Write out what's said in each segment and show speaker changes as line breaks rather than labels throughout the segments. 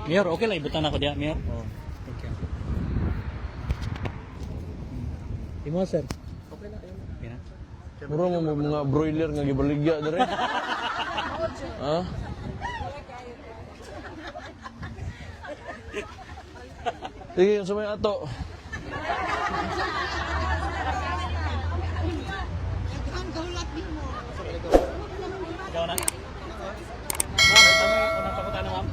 Mayor, okay lang ibutan ako diya, Mayor. Oh, thank you. Imo sir. Okay na.
Mura mo mga broiler nga gibaligya dere. Ha? Sige, yung sumay ato.
Ikaw na. Ma'am, tama yung unang pakutan na, ma'am.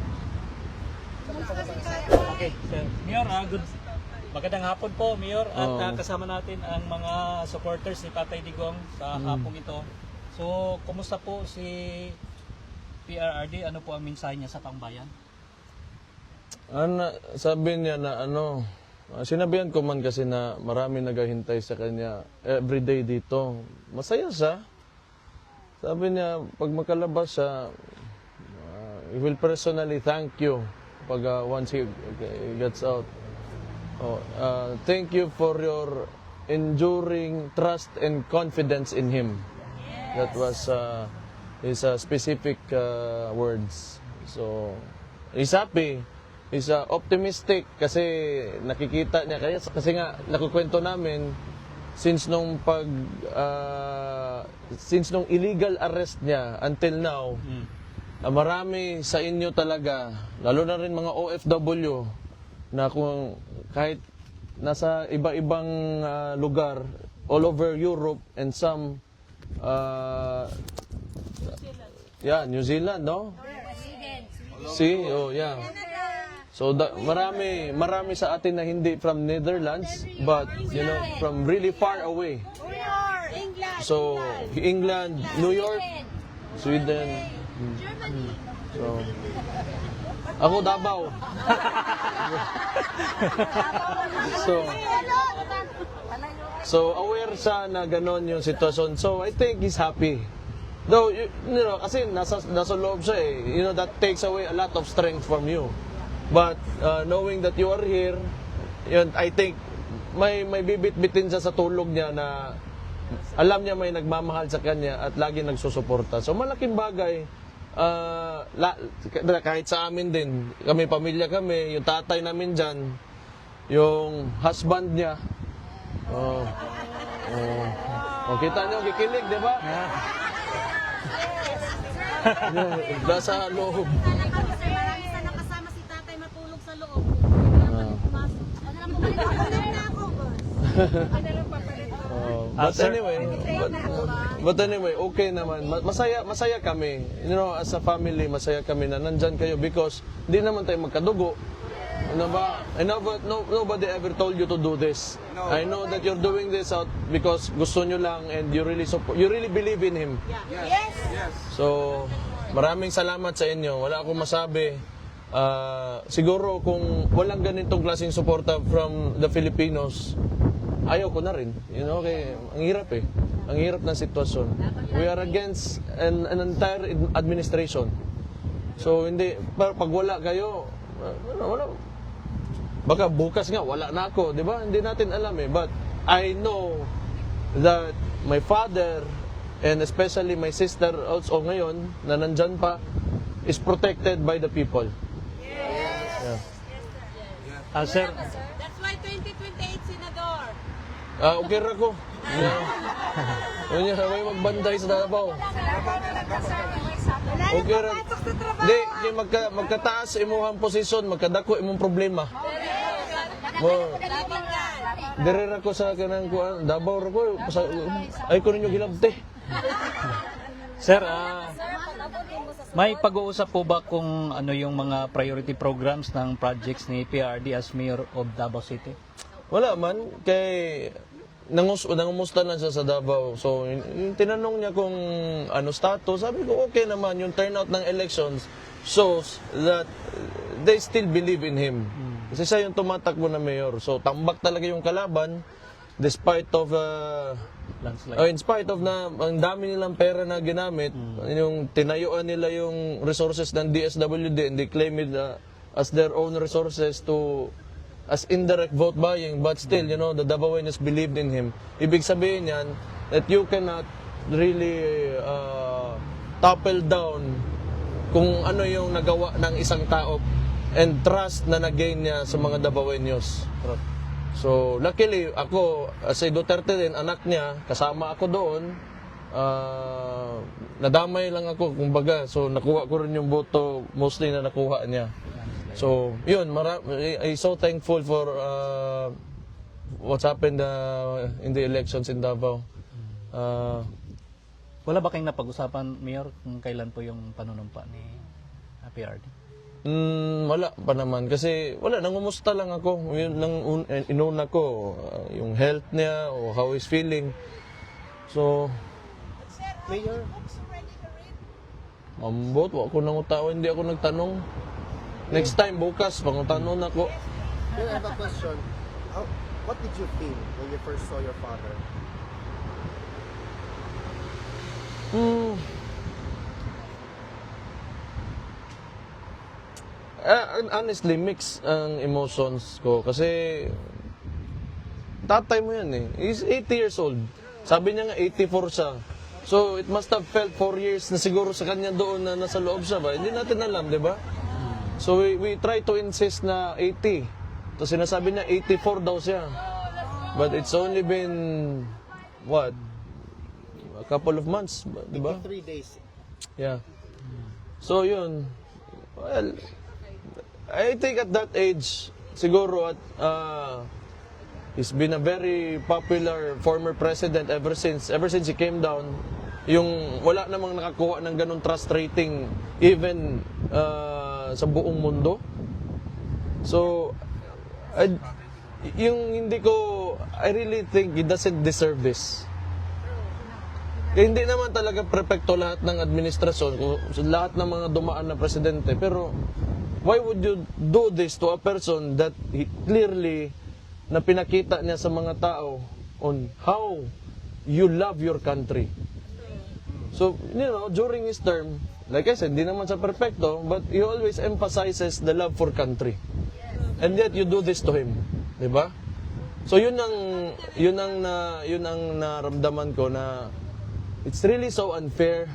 Okay, sir. Mayor, good. Magandang hapon po, Mayor. At kasama natin ang mga supporters ni Tatay Digong sa hapong ito. So, kumusta po si PRRD? Ano po ang mensahe niya sa pangbayan?
Sabi niya na sinabihan ko man kasi na marami naghahintay sa kanya everyday dito. Masaya siya. Sabi niya, pag makalabas siya, he will personally thank you pag once he gets out. Thank you for your enduring trust and confidence in him. That was his specific words. So, he's happy. He's optimistic kasi nakikita niya. Kasi nga, nakukwento namin, since nung illegal arrest niya until now, marami sa inyo talaga, lalo na rin mga OFW, na kung kahit nasa iba-ibang lugar, all over Europe and some, New Zealand, no? See? Oh, yeah. So marami sa atin na hindi from Netherlands, but from really far away. So England, New York, Sweden. So ako Davao. So aware siya na ganon yung sitwasyon. So I think he's happy. Though kasi nasa loob siya eh. That takes away a lot of strength from you. But knowing that you are here, I think may bibit-bitin siya sa tulog niya na alam niya may nagmamahal sa kanya at lagi nagsusuporta. So malaking bagay, kahit sa amin din, kami pamilya kami, yung tatay namin dyan, yung husband niya. Kita niyo, kikilig, di ba? Nasa loob. But anyway, okay naman. Masaya kami. As a family, masaya kami na nandyan kayo because di naman tayo magkadugo. Nobody ever told you to do this. No. I know that you're doing this out because gusto nyo lang and you really believe in him.
Yes.
So, maraming salamat sa inyo. Wala akong masabi. Siguro kung walang ganitong klaseng suporta from the Filipinos, ayaw ko na rin. Ang hirap eh. Ang hirap ng sitwasyon. We are against an entire administration. So, pag wala kayo, wala. Baka bukas nga, wala na ako. Di ba? Hindi natin alam eh. But I know that my father and especially my sister also ngayon, na nandyan pa, is protected by the people.
Sir,
That's why 2028 senador.
Okay ra ko. May magbanday sa Davao. Okay ra. Di, magkataas imuhang posisyon, magkadako imong problema. Dire ra ko sa kanang kuan, Davao ra ko. Ay ko ninyo gilabte.
Sir, may pag-uusap po ba kung ano yung mga priority programs ng projects ni PRD as Mayor of Davao City?
Wala man, kay nangumusta lang siya sa Davao. So, yung tinanong niya kung ano status, sabi ko okay naman, yung turnout ng elections shows that they still believe in him. Kasi siya yung tumatakbo na mayor. So, tambak talaga yung kalaban despite of in spite of na ang dami nilang pera na ginamit, yung tinayuan nila yung resources ng DSWD and they claim it as their own resources as indirect vote buying, but still, the Davaoenos believed in him. Ibig sabihin yan that you cannot really topple down kung ano yung nagawa ng isang tao and trust na nag-gain niya sa mga Davaoenos. So, luckily, ako, si Duterte din, anak niya, kasama ako doon. Nadamay lang ako, kumbaga. So, nakuha ko rin yung boto, mostly na nakuha niya. So, yun, I'm so thankful for what's happened in the elections in Davao.
Wala ba kayong napag-usapan, Mayor, kung kailan po yung panunumpa ni PRD?
Wala pa naman kasi wala, nangumusta lang ako. Yun lang inuna ko, yung health niya o how he's feeling. So,
Mayor,
ambot, wala ko nangutaw, hindi ako nagtanong. Next time, bukas, pangutanong ako.
Mayor, I have a question. What did you feel when you first saw your father?
Honestly, mix ang emotions ko kasi tatay mo yan eh. He's 80 years old. Sabi niya nga 84 siya. So it must have felt 4 years na siguro sa kanya doon na nasa loob siya ba? Hindi natin alam, di ba? So we try to insist na 80. So sinasabi niya 84 daw siya. But it's only been what? A couple of months, di ba?
3 days.
Yeah. So yun. Well, I think at that age, siguro he's been a very popular former president ever since he came down. Yung wala namang nakakuha ng ganung trust rating even sa buong mundo. So I really think he doesn't deserve this. Hindi naman talaga perpekto lahat ng administrasyon, lahat ng mga dumaan na presidente, pero why would you do this to a person that he clearly na pinakita niya sa mga tao on how you love your country? So, during his term, like I said, hindi naman sa perpekto, but he always emphasizes the love for country. And yet you do this to him, 'di ba? So yun ang naramdaman ko na it's really so unfair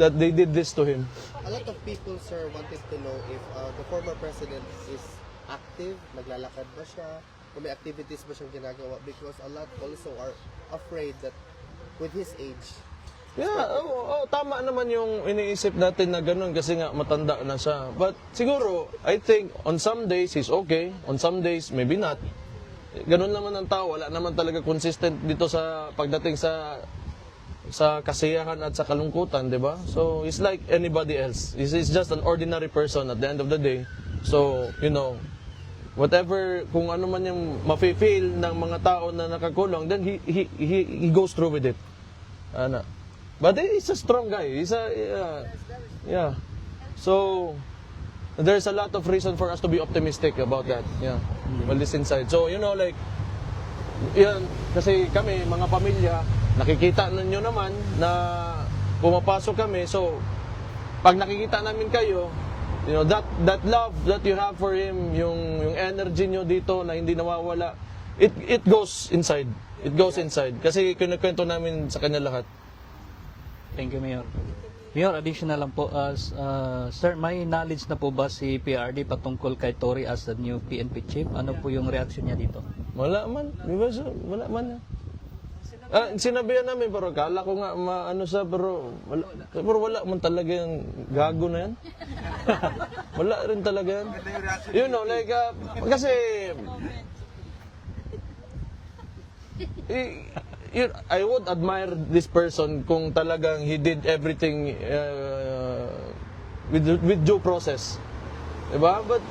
that they did this to him.
A lot of people, sir, wanted to know if the former president is active, naglalakad ba siya, kung may activities ba siyang ginagawa, because a lot also are afraid that with his age.
Yeah, tama naman yung iniisip natin na ganun kasi nga matanda na siya. But siguro, I think on some days he's okay, on some days maybe not. Ganun naman ang tao, wala naman talaga consistent dito sa pagdating sa kasiyahan at sa kalungkutan, di ba? So, he's like anybody else. He's just an ordinary person at the end of the day. So, whatever, kung ano man yung mafe-feel ng mga tao na nakakulong, then he goes through with it. But he's a strong guy. He's yeah. So, there's a lot of reason for us to be optimistic about that. Yeah. Well, this inside. So, like, yan, kasi kami, mga pamilya, nakikita ninyo naman na pumapasok kami. So, pag nakikita namin kayo, that love that you have for him, yung energy nyo dito na hindi nawawala, it goes inside. It goes inside. Kasi kinukwento namin sa kanya lahat.
Thank you, Mayor. Mayor, additional lang po, sir, may knowledge na po ba si PRD patungkol kay Tory as the new PNP chief? Ano po yung reaction niya dito?
Wala man. Di ba, sir? Wala man. Sinabihan namin, pero kala ko nga pero wala man talaga yung gago na yan. Wala rin talaga yan. Kasi I would admire this person kung talagang he did everything with due process. Diba? But,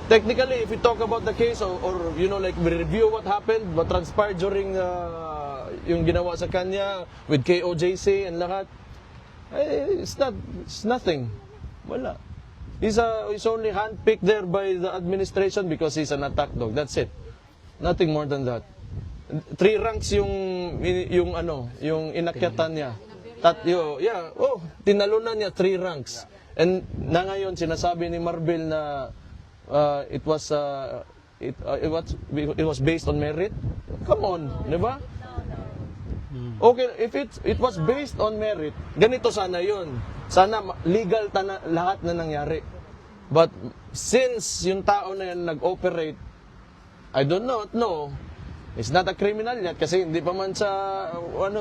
technically, if we talk about the case or we review what happened, what transpired during yung ginawa sa kanya with KOJC and lahat, it's nothing. Wala. He's only handpicked there by the administration because he's an attack dog. That's it. Nothing more than that. 3 ranks yung inakyatan niya. Tinalunan niya 3 ranks. And na ngayon sinasabi ni Marbil na it was based on merit. Come on, 'di ba? Okay, if it was based on merit, ganito sana yun. Sana legal lahat na nangyari. But since yung tao na yan nag-operate, I don't know, it's not a criminal yet kasi hindi pa man sa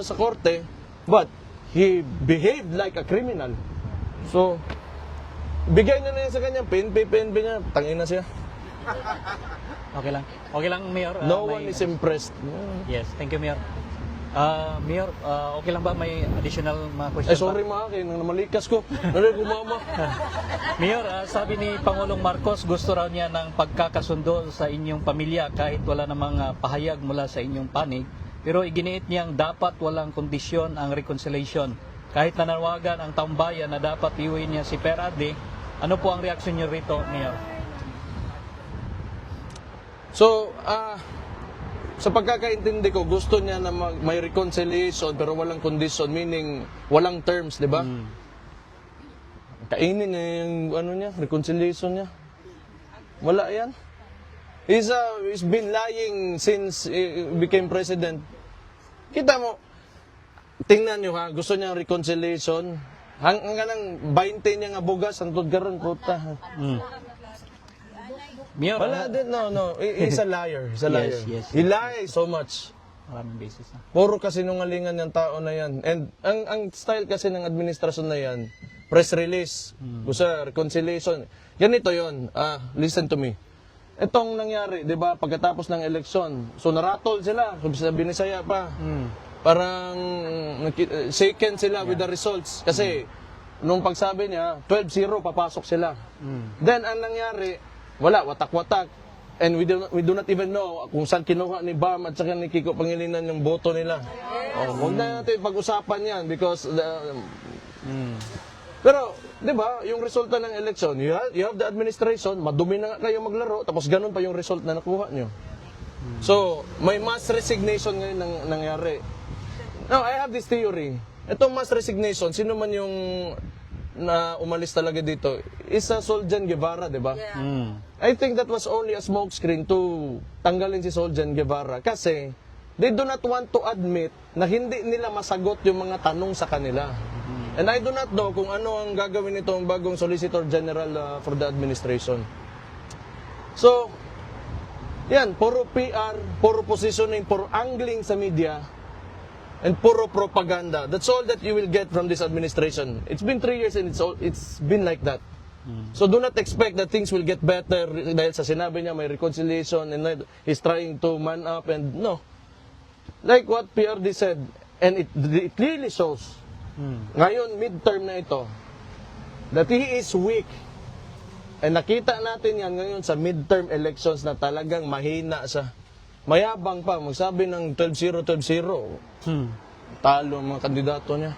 sa korte, but he behaved like a criminal. So, bigay na yan sa kanya, PNP niya, tangin na siya.
Okay lang. Okay lang, Mayor.
No one is impressed.
Yes, thank you, Mayor. Mayor, okay lang ba may additional mga questions?
Ay, sorry mga akin, nang namalikas ko. Nalay ko mama.
Mayor, sabi ni Pangulong Marcos, gusto raw niya ng pagkakasundo sa inyong pamilya kahit wala namang pahayag mula sa inyong panig. Pero iginiit niyang dapat walang kondisyon ang reconciliation. Kahit nanawagan ang taong bayan na dapat iuwi niya si Perade, ano po ang reaksyon niyo rito, Mayor?
So, sa pagkakaintindi ko, gusto niya na may reconciliation pero walang condition, meaning walang terms, di ba? Kainin niya yung reconciliation niya. Wala yan. He's been lying since he became president. Kita mo, tingnan niyo ha, gusto niya reconciliation. Hanggang 20 niya nga bugas, antod karon puta.
Mayor,
Wala din, no. He's a liar. He's a liar.
Yes.
He lies so much.
maraming basis na.
Puro kasinungalingan yung tao na yan. And ang style kasi ng administrasyon na yan, press release, gusto reconciliation. Ganito yon. Listen to me. Itong nangyari, di ba, pagkatapos ng eleksyon, so naratol sila, sa Binisaya pa. Parang shaken sila with the results. Kasi, nung pagsabi niya, 12-0, papasok sila. Then, ang nangyari, wala, watak-watak. And we do not even know kung saan kinuha ni Bam at saka ni Kiko Pangilinan yung boto nila. Huwag na natin pag-usapan yan because pero, di ba, yung resulta ng election, you have the administration, madumi na nga kayo maglaro, tapos ganun pa yung result na nakuha nyo. So, may mass resignation ngayon nangyari. Now, I have this theory. Itong mass resignation, sino man yung na umalis talaga dito, is Soljan Guevara, di ba? I think that was only a smokescreen to tanggalin si Soljan Guevara kasi they do not want to admit na hindi nila masagot yung mga tanong sa kanila. And I do not know kung ano ang gagawin nitong bagong Solicitor General for the administration. So, yan, puro PR, puro positioning, puro angling sa media, and puro propaganda. That's all that you will get from this administration. It's been 3 years and it's been like that. So do not expect that things will get better dahil sa sinabi niya may reconciliation and he's trying to man up and no. Like what PRD said, and it clearly shows ngayon midterm na ito that he is weak. And nakita natin yan ngayon sa midterm elections na talagang mahina siya. Mayabang pa, magsabi ng 12-0, 12-0. Talo ang mga kandidato niya.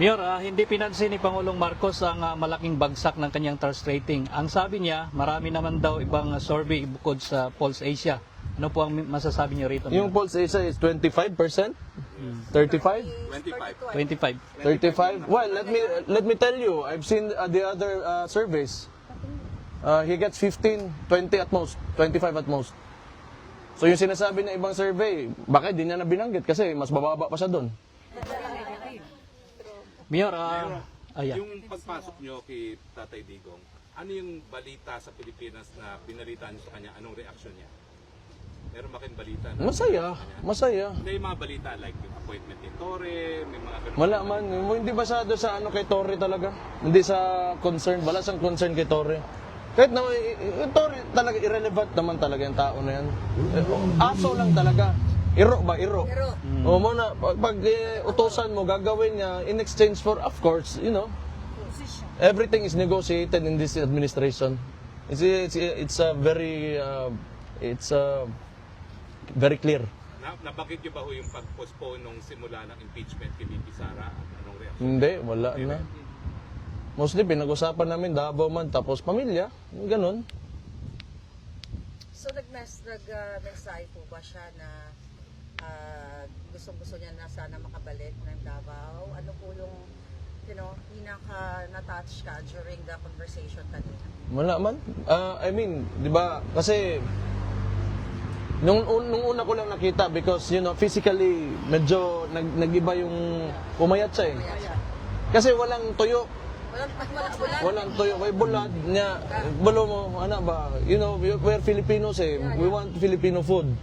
Mayor, hindi pinansin ni Pangulong Marcos ang malaking bagsak ng kanyang trust rating. Ang sabi niya, marami naman daw ibang survey bukod sa Pulse Asia. Ano po ang masasabi niyo rito?
Yung Pulse Asia is 25%? 35?
25.
35? Well, let me tell you, I've seen the other surveys. He gets 15, 20 at most, 25 at most. So yung sinasabi ng ibang survey, baka di niya na binanggit kasi mas bababa pa siya doon.
Mayor,
Yung pagpasok nyo kay Tatay Digong, ano yung balita sa Pilipinas na binalitaan nyo sa kanya? Anong reaksyon niya? Meron ba kayong balita?
Masaya.
Hindi yung mga balita like yung appointment ni Torre, may mga ganun.
Wala man, hindi masyado sa kay Torre talaga. Hindi sa concern, wala siyang concern kay Torre. Kahit na Torre talaga irrelevant naman talaga yung tao na yan. Aso lang talaga. Iro ba? Iro. O muna, pag utosan mo, gagawin niya in exchange for, of course, you know, everything is negotiated in this administration. It's a very, very clear.
Nabanggit nyo ba ho yung pag-postpone nung simula ng impeachment kay VP Sara? Anong reaksyon?
Hindi, wala na. Mostly, pinag-usapan namin Davao man, tapos pamilya, ganun.
So nag-mensahe po ba siya na gustong-gusto niya na sana makabalik ng Davao? Ano po yung, pinaka-na-touch ka during the conversation kanina?
Wala man. I mean, di ba, kasi Nung una ko lang nakita because, you know, physically, medyo nag-iba yung pumayat siya eh. Kasi walang tuyo. Walang tuyo. May bulad niya. Balo mo, ano ba? You know, we're Filipinos eh. We want Filipino food.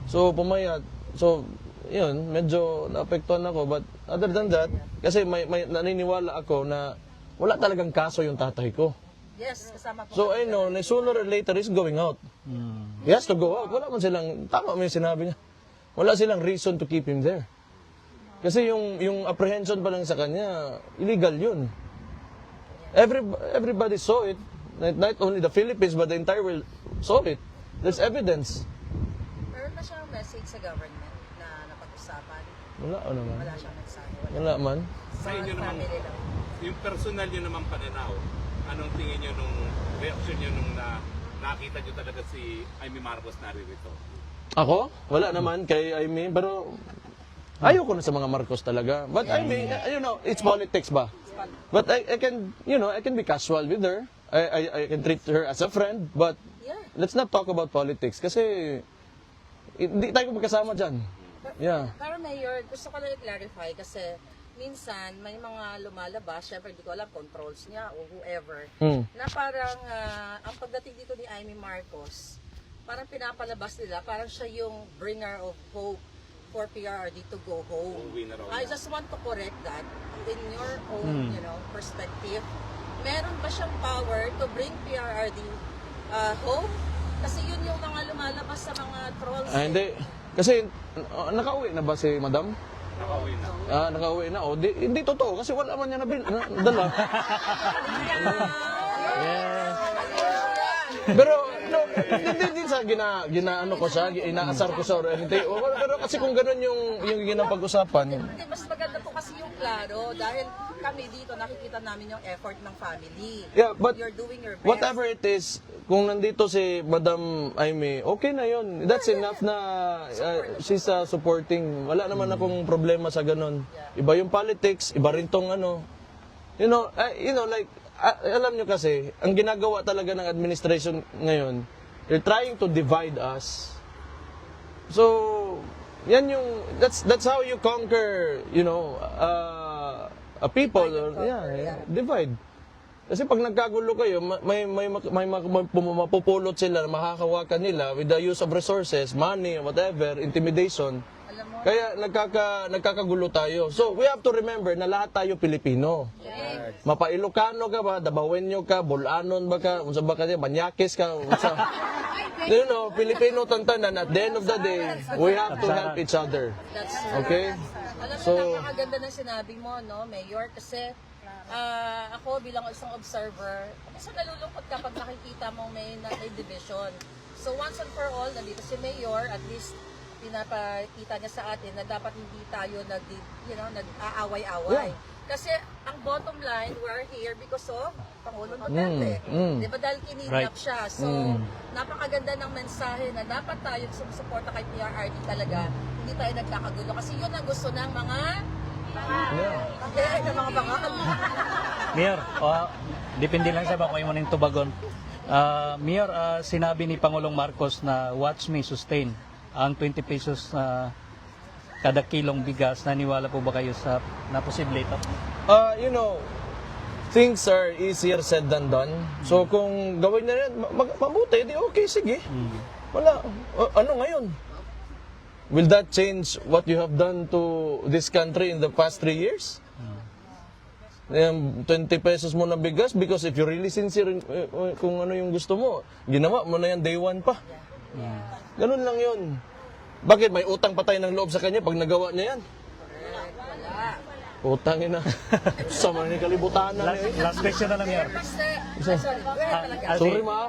So, pumayat. So, yun, medyo naapektuhan ako. But other than that, kasi may naniniwala ako na wala talagang kaso yung tatay ko.
Yes, kasama po.
So I know, na sooner or later is going out. He has to go out. Wala man silang, tama mo yung sinabi niya. Wala silang reason to keep him there. Kasi yung apprehension pa lang sa kanya, illegal yun. Everybody saw it. Not only the Philippines, but the entire world saw it. There's evidence.
Meron ba siyang message sa government na napag-usapan?
Wala naman.
Wala siyang nagsabi.
Wala man.
Sa inyo naman,
Family lang.
yung personal nyo naman pananaw, anong tingin nyo nung reaction nyo nung nakita nyo talaga si Amy Marcos naririto?
Ako? Wala naman kay Amy, pero ayoko na sa mga Marcos talaga. But I mean, you know, it's politics ba? But I can, you know, I can be casual with her. I can treat her as a friend, but
Yeah.
let's not talk about politics kasi hindi tayo magkasama dyan. Yeah.
Pero Mayor, gusto ko lang i-clarify kasi minsan may mga lumalabas, syempre hindi ko alam, controls niya o whoever, na parang ang pagdating dito ni Amy Marcos, parang pinapalabas nila, parang siya yung bringer of hope for PRRD to go home.
Uuwi na raw
I
niya.
just want to correct that in your own, you know, perspective. Meron ba siyang power to bring PRRD home? Kasi yun yung mga lumalabas sa mga trolls.
Hindi. Kasi nakauwi na ba si Madam?
Nakauwi na.
Nakauwi na. O, hindi totoo kasi wala man niya dala. Pero no, hindi sa ginaano ko siya, inaasar ko siya or anything. Pero kasi kung ganun yung ginapag-usapan.
Hindi, mas maganda po kasi yung klaro dahil kami dito nakikita namin yung effort ng family.
Yeah, but
You're doing your best.
whatever it is, kung nandito si Madam Amy, okay na yun. That's enough na she's supporting. Wala naman akong problema sa ganun. Iba yung politics, iba rin tong ano. You know, like, alam nyo kasi, ang ginagawa talaga ng administration ngayon, they're trying to divide us. So, yan yung, that's how you conquer, you know, a people. Divide. Kasi pag nagkagulo kayo, may mapupulot sila, makakawakan nila with the use of resources, money, whatever, intimidation.
Alam mo,
Kaya nagkakagulo tayo. So, we have to remember na lahat tayo Pilipino. Mapa-Ilocano ka ba, Dabawenyo ka, Bulanon ba ka, unsa ba ka niya, Banyakis ka, unsa. You know, Pilipino tantanan, at the end of the day, we have to help each other.
that's
Okay?
Alam mo,
So-
napakaganda ng sinabi mo, no, Mayor, kasi ako bilang isang observer, kasi nalulungkot kapag nakikita mong may division. So once and for all, nandito si Mayor, at least pinapakita niya sa atin na dapat hindi tayo nag-aaway-away. Kasi ang bottom line, we're here because of Pangulong Duterte. Di ba dahil kinidnap siya? So, napakaganda ng mensahe na dapat tayo sumusuporta kay PRRD talaga. Hindi tayo nagkakagulo. Kasi yun ang gusto ng mga ng mga bangal.
Mayor, depende lang sa bakoy mo ng tubagon. Mayor, sinabi ni Pangulong Marcos na watch me sustain ang 20 pesos na kada kilong bigas. Naniwala po ba kayo sa na posible ito?
You know, things are easier said than done. So kung gawin na yan, mabuti, di okay, sige. Wala. Ano ngayon? Will that change what you have done to this country in the past 3 years? 20 pesos mo na bigas because if you're really sincere kung ano yung gusto mo, ginawa mo na yan day one pa. Ganun lang yun. Bakit? May utang pa tayo ng loob sa kanya pag nagawa niya yan? Utangin na. Sama ni kalibutan na niya.
Last question na lang, Mayor.
Sorry ma.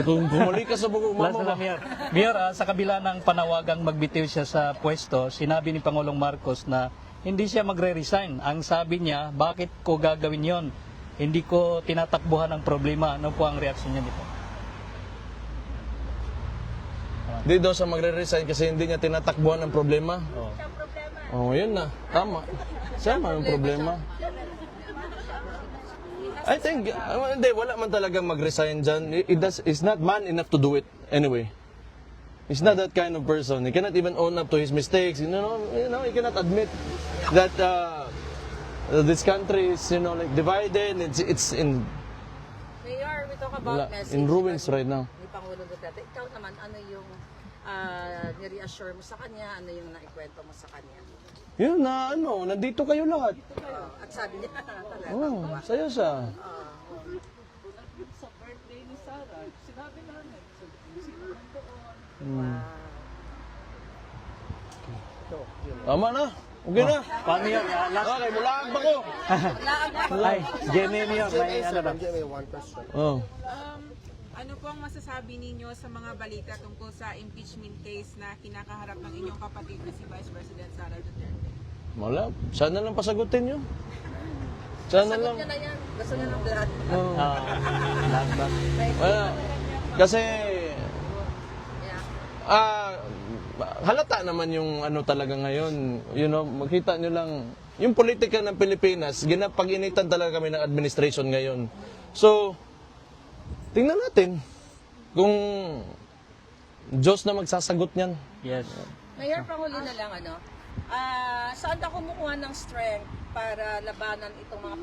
Kung bumalik ka sa buong
Last
mama
na lang, Mayor. Mayor, sa kabila ng panawagang magbitiw siya sa pwesto, sinabi ni Pangulong Marcos na hindi siya magre-resign. Ang sabi niya, bakit ko gagawin yon? Hindi ko tinatakbuhan ang problema. Ano po ang reaksyon niya dito?
Di daw siya magre-resign kasi hindi niya tinatakbuhan ang problema. Oh, yun na. Tama. Siya man ang problema. I think, hindi, wala man talagang mag-resign dyan. It's not man enough to do it anyway. He's not that kind of person. He cannot even own up to his mistakes. He cannot admit that this country is, like divided. It's in
Mayor, we talk about message.
in ruins right now.
Ni Pangulong Duterte. Ikaw naman, ano yung ni-reassure mo sa kanya? Ano yung naikwento mo sa kanya?
Yun na nandito kayo lahat.
At sabi niya, talaga.
Oh, saya siya.
Sa birthday ni Sarah, sinabi namin, sino nandoon.
Tama na. Okay na.
Mayor, last,
Okay, mulaan pa ko.
ay, Jenny, Mayor, may ano ba?
May one question.
Oh.
Ano po ang masasabi ninyo sa mga balita tungkol sa impeachment case na kinakaharap ng inyong kapatid na si Vice President Sara Duterte?
Wala. Sana lang pasagutin nyo. Sana
Sagot
lang.
niya na yan. Gusto niya ng lahat.
Last ba?
Wala. Kasi,
Yeah.
halata naman yung talaga ngayon. Makita nyo lang, yung politika ng Pilipinas, ginapag-initan talaga kami ng administration ngayon. So, tingnan natin kung Diyos na magsasagot niyan.
Yes.
Mayor, panghuli na lang, saan ka kumukuha ng strength para labanan itong mga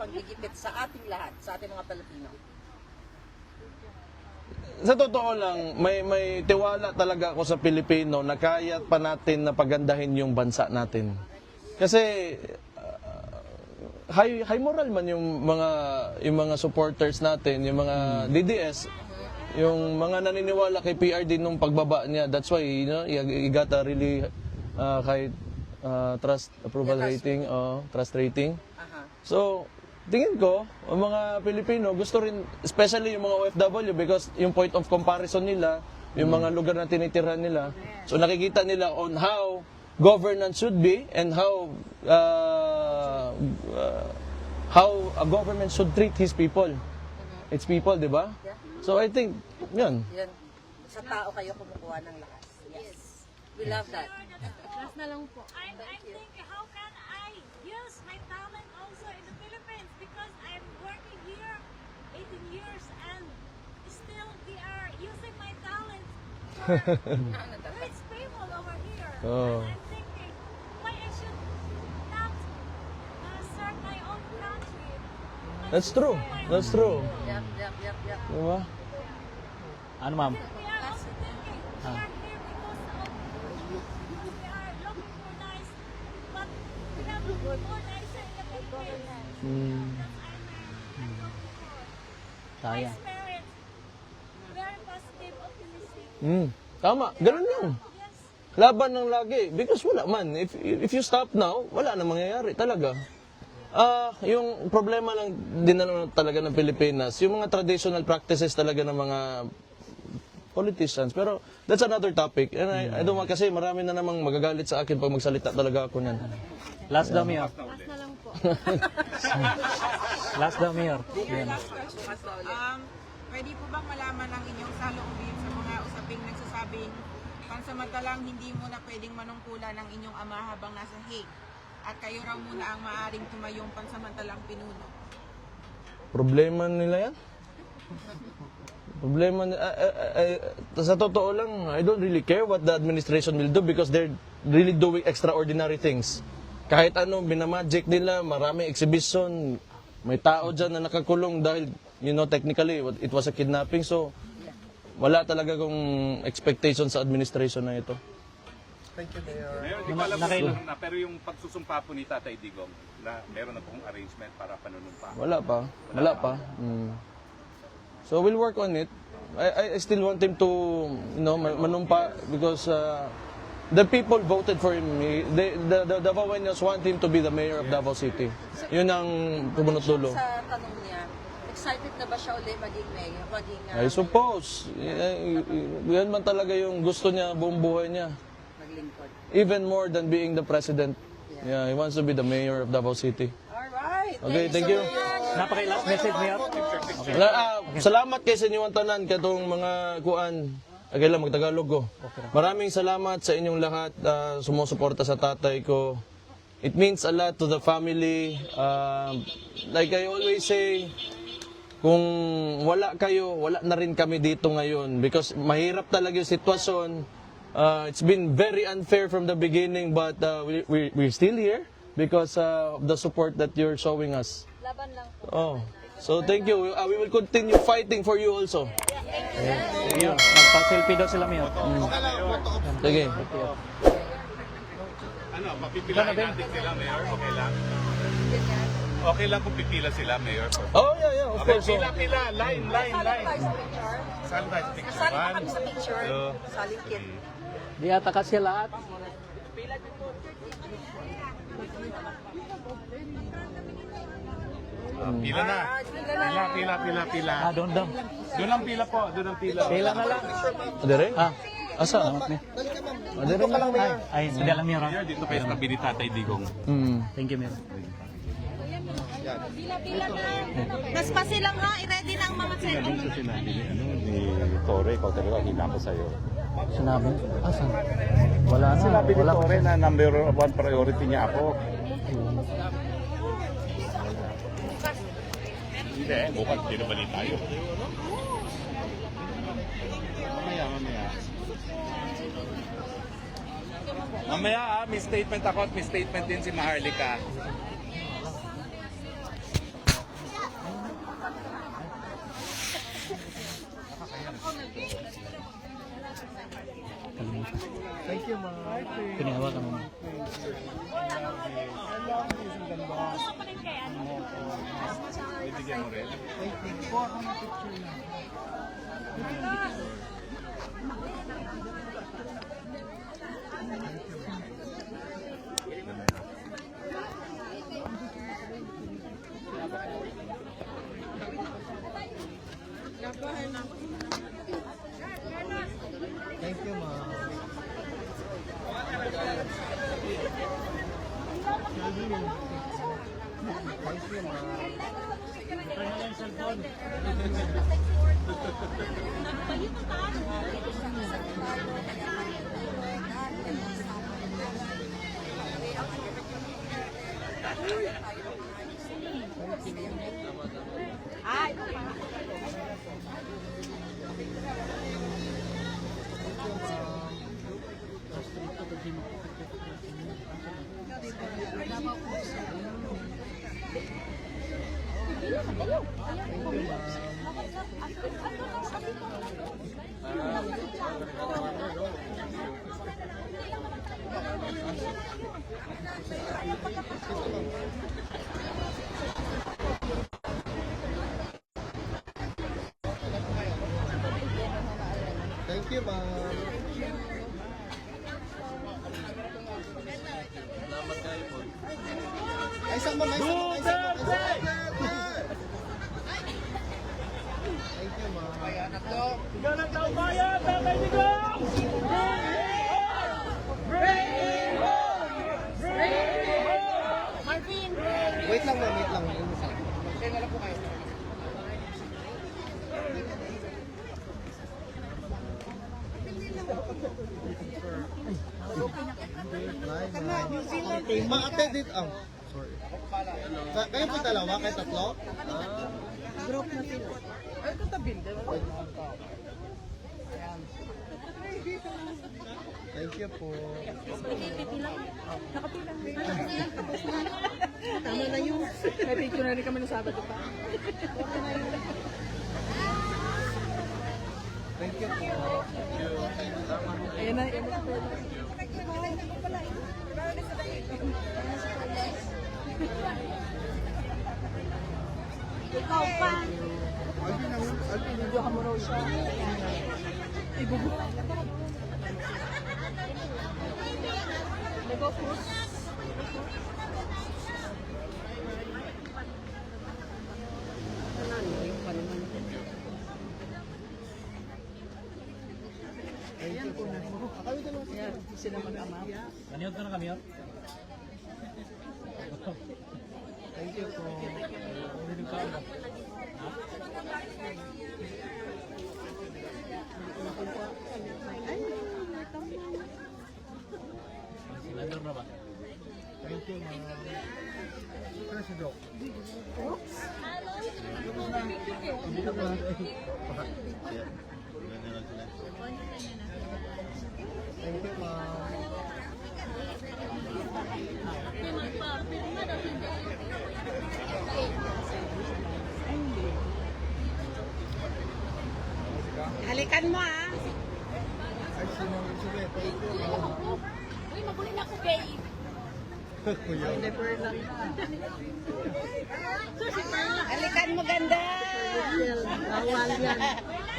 paggigipit sa ating lahat, sa ating mga Pilipino?
Sa totoo lang, may tiwala talaga ako sa Pilipino na kaya pa natin na pagandahin yung bansa natin. Kasi high moral man yung mga supporters natin, yung mga DDS, yung mga naniniwala kay PRD nung pagbaba niya. That's why he got a really high trust approval rating, trust rating. So, tingin ko, ang mga Pilipino gusto rin, especially yung mga OFW, because yung point of comparison nila, yung mga lugar na tinitirahan nila, so nakikita nila on how governance should be and how a government should treat his people. Its people, di ba? So I think, yan.
Yan. Sa tao kayo kumukuha ng lakas. Yes. We love that.
Last na lang po.
I'm thinking, how can I use my talent also in the Philippines? Because I'm working here 18 years and still they are using my talent for rich people over here.
Oh.
And I'm thinking, why I should not serve my own country?
That's true. That's true.
Yep.
Diba?
Ano, ma'am?
We are also thinking, we are here because we are looking for nice, but we have more nicer in the Philippines. That's I'm looking for. My
Sayang.
spirit, very positive, optimistic.
Tama. Ganun lang.
Yes.
Laban ng lagi. Because wala man. If you stop now, wala na mangyayari talaga. Yung problema lang din naman talaga ng Pilipinas, yung mga traditional practices talaga ng mga politicians. Pero that's another topic. And I don't want, kasi marami na namang magagalit sa akin pag magsalita talaga ako niyan.
Last daw, Mayor.
Last na lang po.
Last daw, Mayor.
Your last question. Pwede po bang malaman ang inyong saloobin sa mga usaping nagsasabing pansamantalang hindi mo na pwedeng manungkulan ng inyong ama habang nasa Hague at kayo raw muna ang maaaring tumayong pansamantalang pinuno?
Problema nila yan? Problema sa totoo lang, I don't really care what the administration will do because they're really doing extraordinary things. Kahit ano, binamagic nila, marami exhibition, may tao dyan na nakakulong dahil, technically, it was a kidnapping. So, wala talaga kong expectation sa administration na ito.
Thank you, Mayor.
Mayor, di pa alam kung na, pero yung pagsusumpa po ni Tatay Digong, na meron na pong arrangement para panunumpa.
Wala pa. So we'll work on it. I still want him to, manumpa because the people voted for him. The Davaoenos want him to be the mayor of Davao City. Yun ang pumunot dulo.
Sa tanong niya, excited na ba siya ulit maging mayor?
I suppose. Yan man talaga yung gusto niya buong buhay niya.
Maglingkod.
Even more than being the president. Yeah, he wants to be the mayor of Davao City.
Alright.
Okay, thank you.
Napaka-last message, Mayor.
Salamat kay sa inyong tanan katong mga kuan. Agay lang magtagalog ko. Maraming salamat sa inyong lahat sumusuporta sa tatay ko. It means a lot to the family. Like I always say, Kung wala kayo, wala na rin kami dito ngayon because mahirap talaga yung sitwasyon. It's been very unfair from the beginning, but we're still here because of the support that you're showing us.
Laban lang po.
Oh. So thank you. We will continue fighting for you also.
Mayor, magpa-selfie daw sila, Mayor.
Sige.
Ano, papipilahin natin sila, Mayor? Okay lang? Okay lang kung pipila sila, Mayor?
Oh, yeah, of
Okay,
course.
pila, line.
Kasali pa tayo sa picture.
Saan tayo sa picture?
Kasali pa kami sa picture.
Two.
Saling kit.
Di ata kasi lahat.
Pila na. Pila.
Doon.
Doon ang pila po, doon ang pila.
Pila na lang.
Dire?
Ah, asa?
Dire ka lang, Mayor.
Ay, hindi lang, Mayor.
Mayor, dito kayo sa tabi ni Tatay Digong.
Thank you, Mayor.
Mas pa silang ha, i-ready na ang mga set.
Sinabi ni Torre, ikaw talaga hina ko sa'yo.
Sinabi? Asan? Wala na.
Sinabi ni
Wala
Torre na number one priority niya ako. Hindi, bukas pinabalik tayo. Mamaya may statement ako at may statement din si Maharlika.
Pinahawakan mo.
Bibigyan mo rin.
Thank you, ma'am. Thank you, ma'am. Ay, isang ma'am, ay, isang ma'am, ay, isang ma'am, ay, isang ma'am. Thank you, ma'am. Wait lang, ma'am, wait lang. Yung isa. Ma-attended ang. Sorry. Kayo po dalawa, kayo tatlo? Group na sila. Ay, katabil. Thank you po.
Tama na yun. May picture na rin kami ng Sabado pa.
Thank you po.
Ayan na, ayan na.
Ikaw pa.
Video ka mo raw siya. Ibubu. Lego fruit. Ayan po na. Ayan, sila mag-ama.
Maniod ka na kami, Mayor.
Thank you po.
Nandun na ba?
Thank you, ma'am. Ano si Doc? Thank you, ma'am.
Halikan mo ah.
Ay, sige. Thank you, ma'am.
Uy, mabuli na ako, babe.
Kuya.
Halikan mo ganda.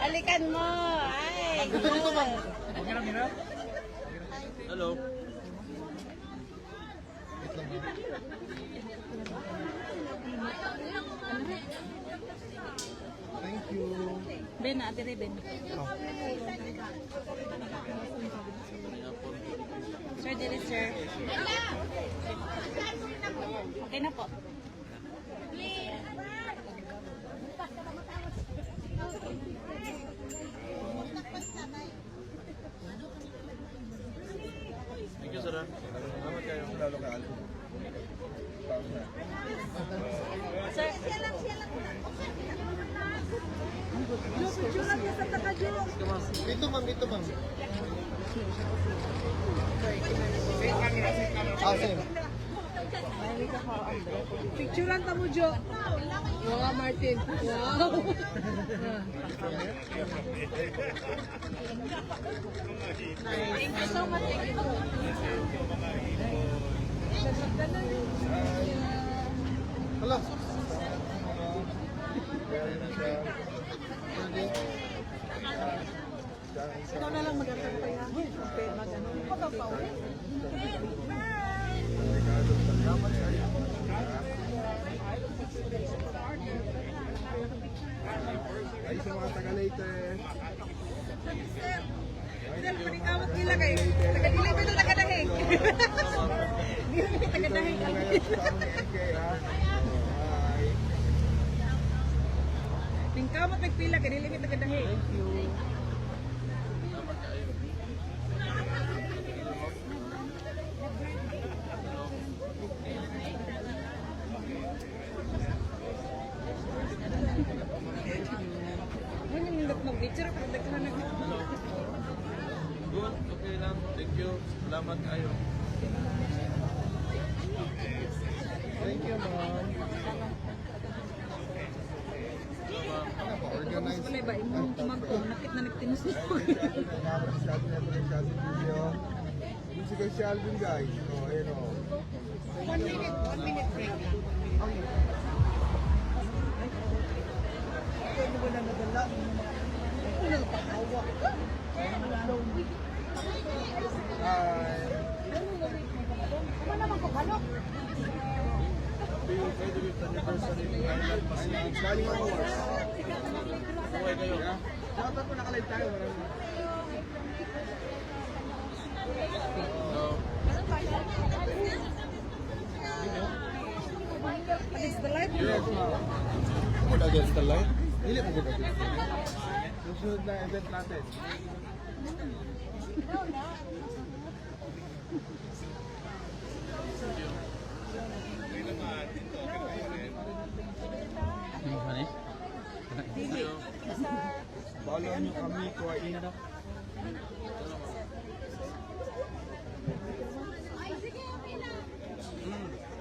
Halikan mo. Ay.
Dito, ma'am.
Hello.
Thank you.
Ben, ate Ben. Sir, dire sir. Okay na po.
Thank you, sir. Salamat kayo.
Lalo ka, Alvin.
Sir,
Dito, ma'am. Ah, same.
Picturean ka mo, Jo. Wow, Martin. Wow.
thank you so much. Thank you.
Hala.
Ikaw na lang magkakapay ha. Mag-ano.
Ay, sa mga taga-Leyte.
Sir, panikawat nila kayo. Taga-dilay ko ito taga-dahig. Hindi na taga-dahig.
Ngayon sa aming MK, ha? Bye.
Tingkamot nagpila ka, dili kita taga-dahig.
Thank you.
Ano yung nindot mag-picture? Pero nagkaroon na
Good, okay lang. Thank you. Salamat kayo.
Thank you, ma'am. Organize.
wala ba? Imong tumagpong, nakit na nagtinus na.
Yung si Kuya Alvin, guys. Oh, ayun, oh.
1 minute break lang. Ito mo na nadala. Ano pa hawak?
Hi.
Ano naman ko balok?
Do you celebrate the anniversary of Island Masig? Galing ako, Wars.
Okay kayo.
Dapat po nakalive tayo.
Against the light?
Yes, ma'am. Good against the light? Hindi po good against the light. Susunod na event natin. Follow nyo kami, kuhain na.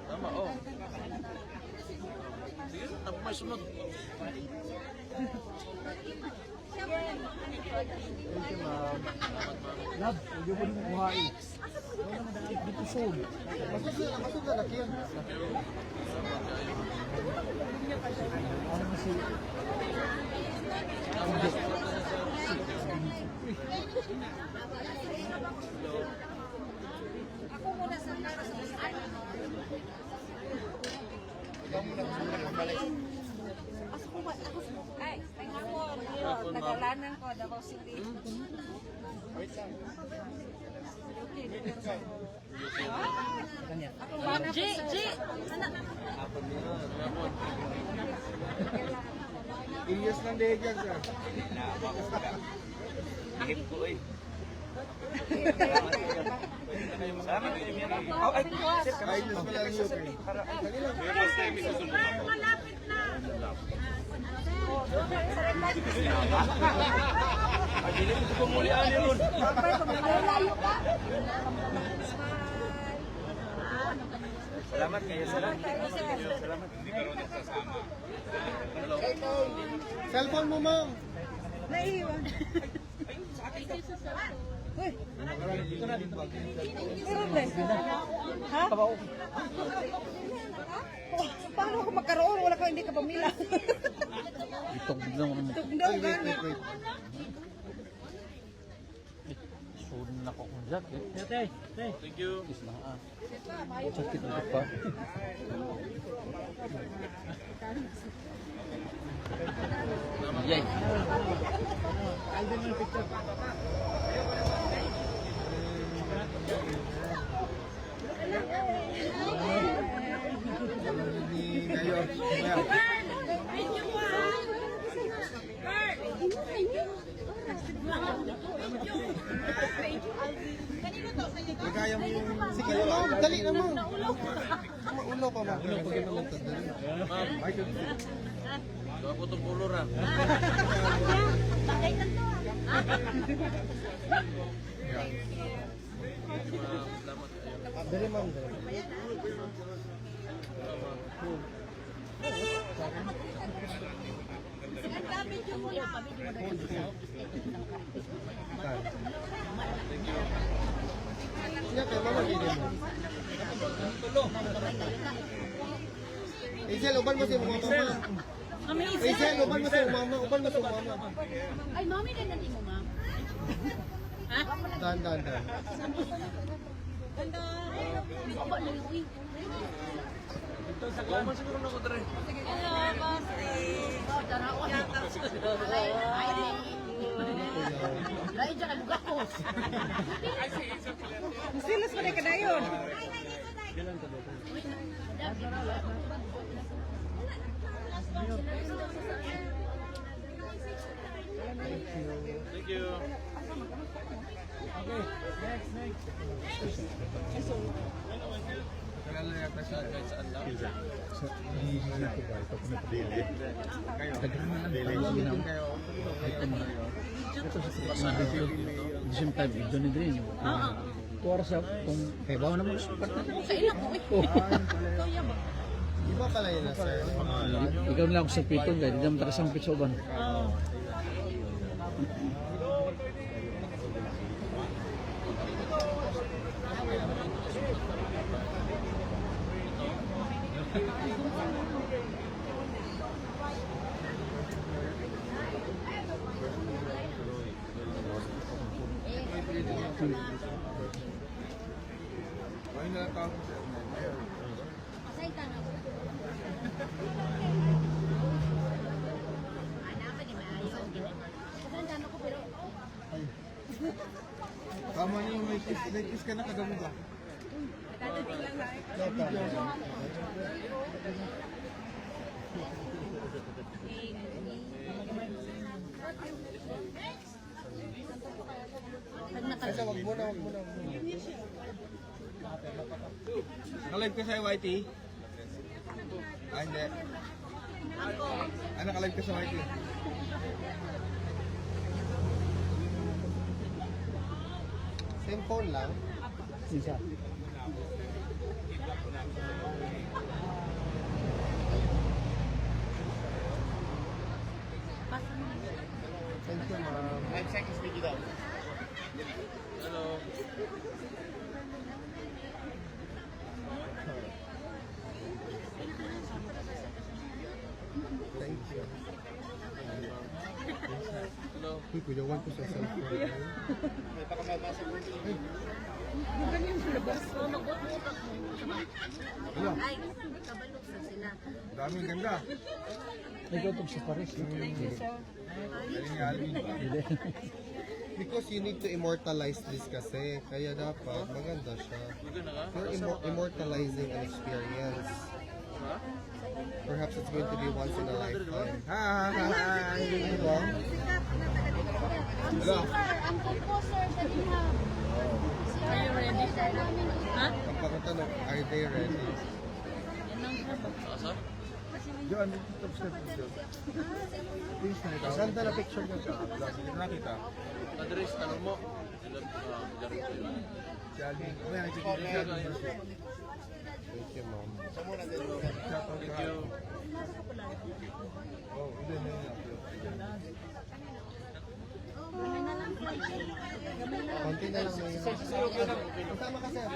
Tama, oh. Sige, tapos may sunod.
Thank you, ma'am. Love, huwag mo rin kuhain. Wala mo dahil dito soon. Masud na nakin.
Ako muna sa karo sa
Ay, tingnan mo, nagalanan ko, Davao City. G, anak.
Ilyas ng Degas, ah.
Malapit na.
Cellphone mo, ma'am.
Naiiwan. Uy. Meron din. Ha? Paano ako magkaroon? Wala ka, hindi ka pamila. Tugnaw gano'n.
Thank you.
Sige, ma'am. Dali na, ma'am. Maulo pa, ma'am. Ulo pa gano'n dali.
Gawa ko itong color ah.
Dali, ma'am. Dali. Iya, kay mama gini mo. Hazel, uban mo si mama. Hazel, uban mo si mama. Uban mo si mama.
Ay, mami na natin mo, ma'am.
Dan.
Gawa siguro na ko dere.
Silas pa na ka na yun.
Thank you.
Di same time, ito ni Drin. Oo. Tuwara siya kung kaya bawa naman.
Iba pala yun, sir.
Ikaw na ako sa piton, kaya di naman takasampit sa uban.
Tama niyo, may kiss ka na kagami ba? Wag mo na. Nakalive ka sa YT? Ah, hindi. Nakalive ka sa YT? Same phone lang?
Isa.
Thank you, ma'am. 5 seconds video daw.
Hello.
Thank you.
Hello.
Uy, kuya, want ko sa cellphone. May pakamabasa mo. Hello.
Ay, kabalok sa sila.
Daming ganda.
Ikaw itong sa Paris.
Galing ni Alvin. Because you need to immortalize this kasi. Kaya dapat maganda siya. You're immortalizing an experience. Perhaps it's going to be once in a lifetime. Hi! Diba?
Ang composer sa Dinha. Are you ready?
Pagpakutanong, are they ready? Saan na picture niyo ka? Nakita.
Andres, tanong mo.
Thank you, ma'am.
Thank you.
Konti na lang ngayon. Kasama ka, sir.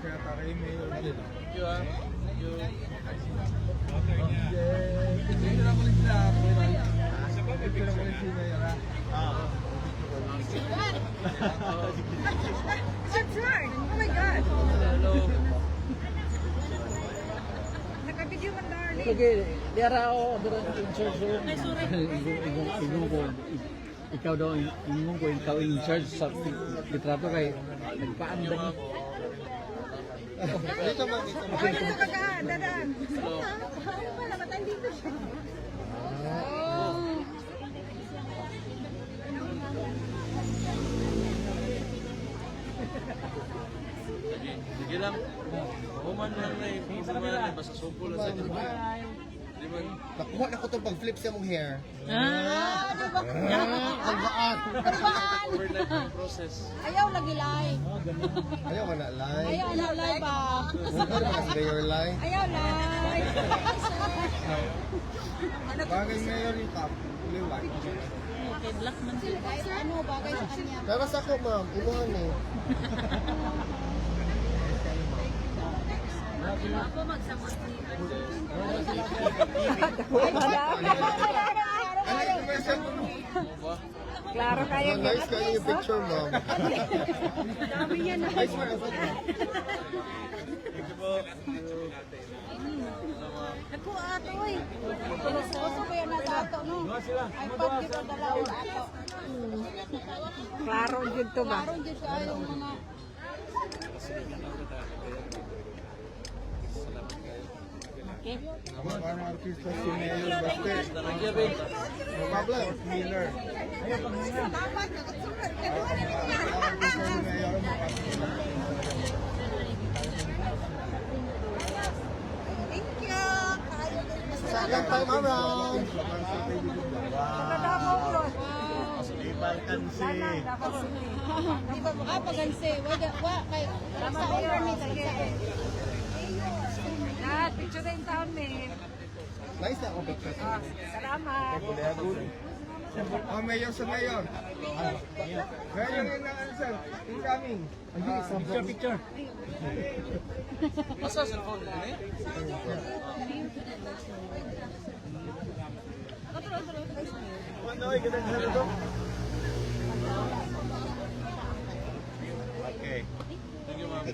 Thank you, ah. Thank you.
That's right. Oh my God.
Hello.
Naka-video man, darling.
Sige, diara ako, diara in charge ko. Ingon ko, ikaw daw, ingon ko, ikaw in charge sa litrato kay nagpaanda ni.
Dito, ma'am. Dito, ma'am.
Ay, dito ka ka. Dadaan.
Wala ba tayo dito siya?
Sige lang. Human lang na eh. Human, basta supo lang sa inyo. Di ba?
Nakuha na ko itong pag-flip sa mong hair.
Overnight ang process.
Ayaw lagi lay.
Ayaw ka na, lie.
Ayaw lay ba?
Ano ba kasi your lie?
Ayaw lay.
Bagay ngayon yung top. Liwag.
Kahit ano bagay sa kanya.
Pero sa ako, ma'am, imuhan eh.
Klaro kayo.
Nice kayo yung picture, ma'am.
Dami yan.
Nice mo.
Ako ato eh. Oso ba yan nasa ato no? iPad dito dalawang ato.
Klaro yun to ba?
Karon dito sa yung mga
Parang artista si Mayor Baste.
Thank you, babe.
No problem. Miller.
Thank you.
Second time around.
di ba pagansi. Wa kay sa order ni sa
Lahat, picture na yung taon eh.
Nice na ako picture.
Salamat.
Oh, Mayor sa Mayor. Mayor yun na ano, sir. Incoming.
Picture.
Masa cellphone ko eh?
Okay.
Thank you, ma'am.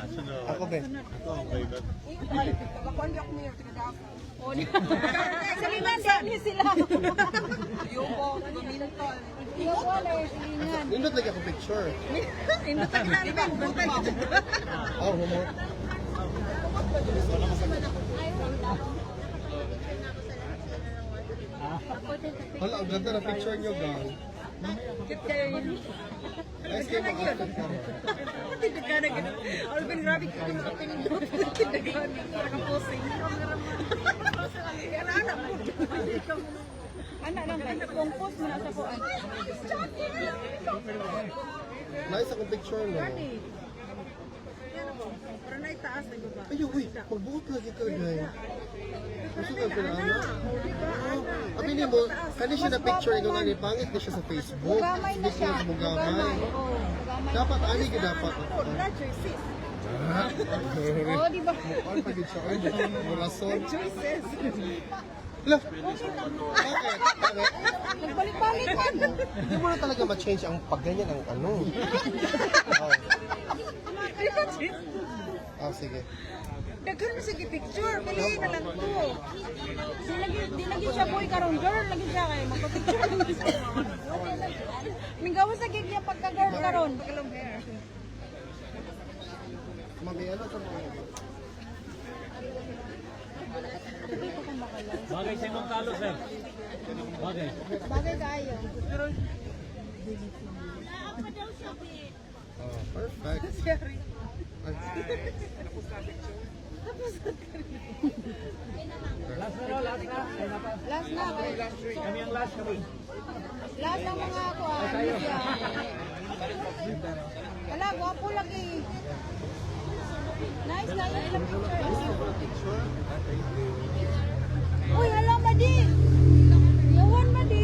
Sunod.
Ako, Ben.
Tagakuan niyo ako mayor.
Sa limandan ni sila.
Yubo, gumintol.
Iyo wala silingan.
Nindot lagi ako picture.
Indutag na rin.
Oh, homework. Hala, ang ganda ng picture niyo, gang. Nice kayo mag-outfit ka.
Tindagan na gano'n. Alvin, grabe ko yung mga pinindot. Tindagan. Nakaposing. Kaya anak mo.
Anak lang ba? Compose mo na sa kuan.
Nice akong picture, no?
Para na itaas na ba?
Ay, uy, magbuot lagi ka, guys. Gusto ka ko na, ano? Abi ni mo, kani siya na picture ito nga ni pangit na siya sa Facebook.
Gamay na siya.
Hindi mo gamay.
Oo.
Dapat, ani ka dapat.
Choices.
Oo, di ba?
Ano pa siya? Ay, murason.
Choices.
Hala, bakit? Bakit?
Nagbalik-balikan.
Hindi mo na talaga ma-change ang pagganyan ang ano. Oh, sige.
Daghan mo sige picture. Piliin na lang to.
Di lagi siya boy karon girl lagi siya kay magpa-picture lang siya. Mingawa sa gig niya pagka-girl karon.
Long hair.
Mami, ano sa mga?
Bagay sa imong talo, sir. Bagay.
Bagay kayo.
Oh, perfect.
Last na, no? Last na.
Last na kayo.
Kami ang last kami.
Last ang mga kuhaan. Wala, gwapo lagi. Nice na yun ilang picture. Uy, hala, Madi. Yawan, Madi.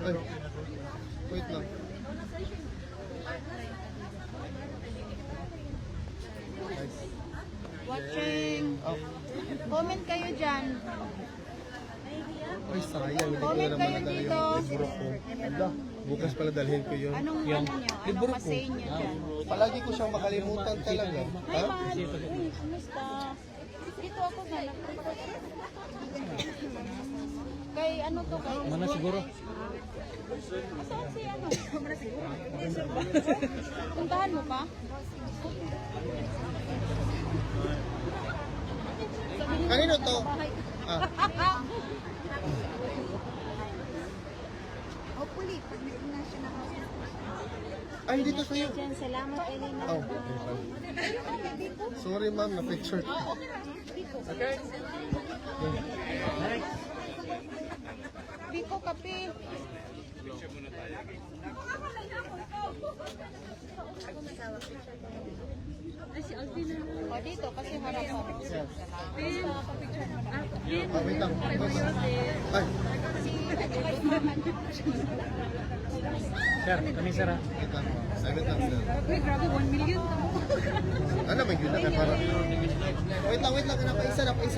Ay, wait lang.
Watching. Comment kayo dyan.
Ay, sayang. Hindi ko
Comment
naman
kayo
nadala
dito.
yung libro ko. Bukas pala dalhin ko yun.
Anong ano nyo? Anong masay nyo dyan?
Palagi ko siyang makalimutan talaga.
Hi,
Ha?
man. Uy, kumusta? Dito ako sa nag-report. Kay ano to? Kay
Mana siguro?
Saan si ano? Mana siguro? Puntahan mo pa?
Kanino to? Ah,
Hopefully, pag national
ay, dito sa'yo.
Diyan, salamat Elena.
Oh, sorry ma'am, na-picture.
Okay. Next.
Biko kape. O dito kasi harap mo.
Oh, wait lang. Ay,
Sir, kami sir ha.
wait lang. Wait lang, sir.
Uy, grabe, 1 million.
Ano ba yun na kaya para? Wait lang. Napaisa. Dapat.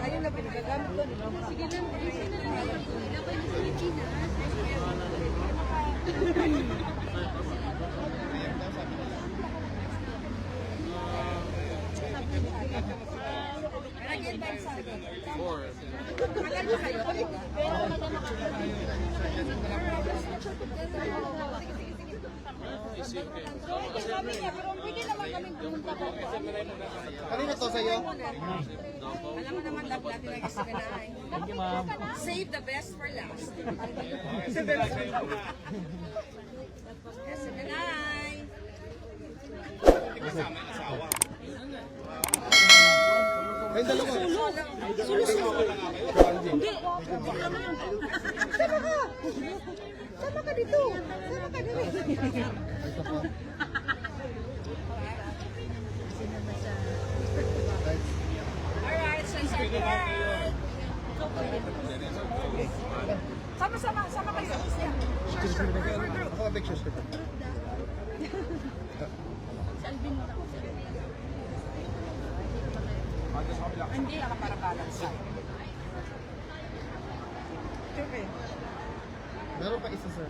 Ayun na pinagagamit ko. Sige lang, easy na lang. Lapay mo sa China. Sabi niya, pero pwede naman kami pumunta pa.
Kanino to sa'yo?
Alam mo naman, love natin ang isa ka na.
Thank you, ma'am.
Save the best for last. Yes, good night.
Ay, dalawa.
Sama ka dito. Sama ka dito.
Ay, ito pa.
Alright, so it's our turn. Sama kayo.
Ako ang pictures ko.
Hindi ka para balance.
Meron pa isa, sir.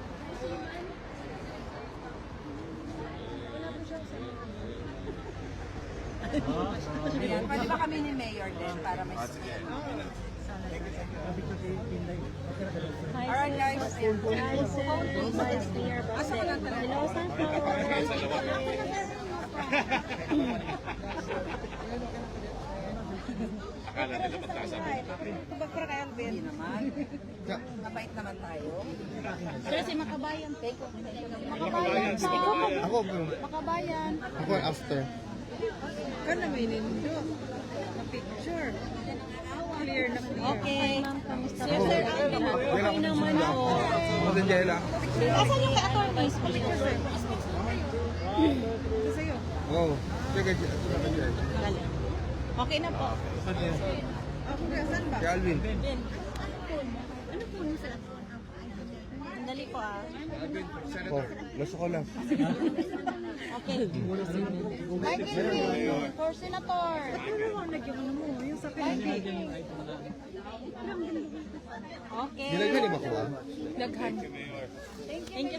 Ayan, pwede ba kami ni Mayor din para may Alright guys, ayan. Asa ko lang talaga.
Akala nila magkasabay.
Kubag-pra kayo, Ben.
Hindi naman. Mabait naman tayo.
Kasi makabayan. Thank you.
Makabayan. Ako, bro.
Makabayan.
Ako ang after.
Kan na may nindo. Na-picture. Clear na clear. Okay. Kamusta? Yes, sir. Okay naman po.
Ako din, Jela.
Asan yung attorney? Picture, sir. Ito sa'yo.
Oo. Sige, Jela.
Okay na po. Okay, saan ba?
Si Alvin.
Ano po nung sa Dali po ah.
Oh, nasa ko lang.
Okay. Ay, Kiki. For Senator. Ay, Kiki. Okay.
Nilagyan ni Makuha.
Thank you.